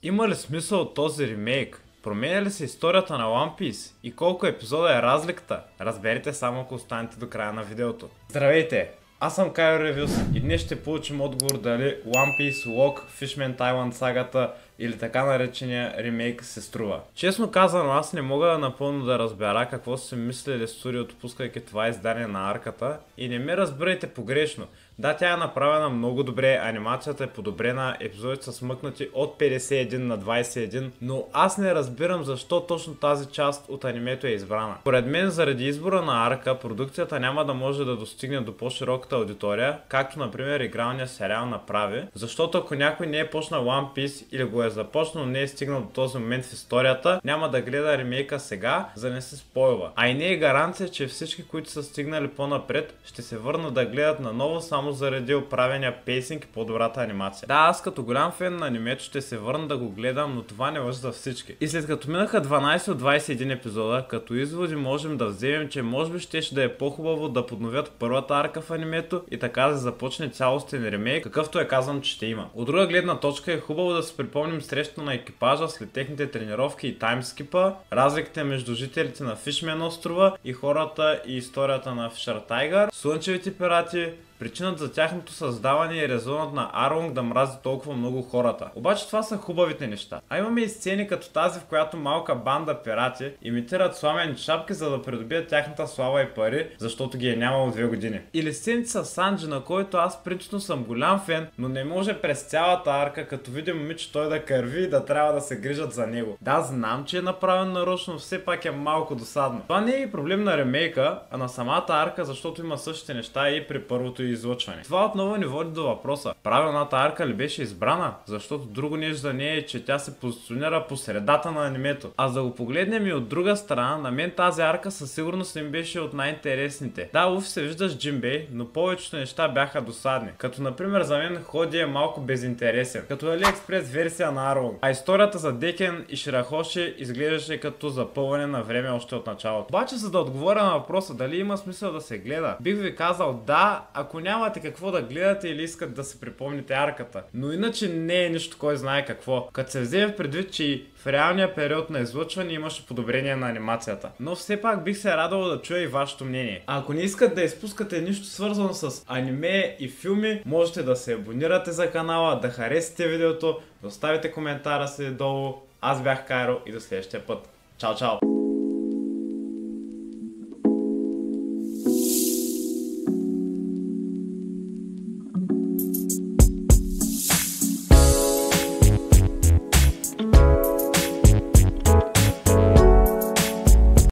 Има ли смисъл от този ремейк? Променя ли се историята на One Piece? И колко епизода е разликата? Разберете само ако останете до края на видеото. Здравейте! Аз съм Кайро Ревюс и днес ще получим отговор дали One Piece, Log, Fishman Island сагата или така наречения ремейк се струва. Честно казано, аз не мога напълно да разбера какво са си мислили студиото, пускайки това издание на арката, и не ме разбирайте погрешно. Да, тя е направена много добре, анимацията е подобрена, епизодите са смъкнати от 51 на 21, но аз не разбирам защо точно тази част от анимето е избрана. Поред мен, заради избора на арка, продукцията няма да може да достигне до по-широката аудитория, както например игралния сериал направи, защото ако някой не е почнал One Piece или го е започнал, но не е стигнал до този момент в историята, няма да гледа ремейка сега, за да не се спойва. А и не е гаранция, че всички, които са стигнали по-напред, ще се върнат да гледат наново само заради оправения пейсинг и по-добрата анимация. Да, аз като голям фен на анимето ще се върна да го гледам, но това не важи за всички. И след като минаха 12 от 21 епизода, като изводи можем да вземем, че може би ще да е по-хубаво да подновят първата арка в анимето и така да започне цялостен ремейк, какъвто е казано, че ще има. От друга гледна точка е хубаво да се припомним срещата на екипажа след техните тренировки и таймскипа, разликите между жителите на Фишмен острова и хората и историята на Фишър Тайгър, слънчевите пирати, причината за тяхното създаване и резонът на Арлонг да мрази толкова много хората. Обаче това са хубавите неща. А имаме и сцени като тази, в която малка банда пирати имитират сламени шапки, за да придобият тяхната слава и пари, защото ги е нямало 2 години. Или сцените с Санджи, на който аз принципно съм голям фен, но не може през цялата арка, като види момиче, той да кърви и да трябва да се грижат за него. Да, знам, че е направен нарочно, но все пак е малко досадно. Това не е и проблем на ремейка, а на самата арка, защото има същите неща и при първото излъчване. Това отново ни води до въпроса: правилната арка ли беше избрана? Защото друго нещо за нея е, че тя се позиционира по средата на анимето. А за да го погледнем и от друга страна, на мен тази арка със сигурност им беше от най-интересните. Да, Луфи се вижда с Джинбей, но повечето неща бяха досадни. Като например за мен Ходи е малко безинтересен, като AliExpress версия на Арлонг. А историята за Декен и Ширахоши изглеждаше като запълване на време още от началото. Обаче, за да отговоря на въпроса дали има смисъл да се гледа, бих ви казал да, ако нямате какво да гледате или искат да се припомните арката. Но иначе не е нищо кой знае какво. Като се вземе предвид, че и в реалния период на излъчване имаше подобрение на анимацията. Но все пак бих се радвал да чуя и вашето мнение. А ако не искате да изпускате нищо свързано с аниме и филми, можете да се абонирате за канала, да харесате видеото, да оставите коментара си долу. Аз бях Кайро и до следващия път. Чао, чао!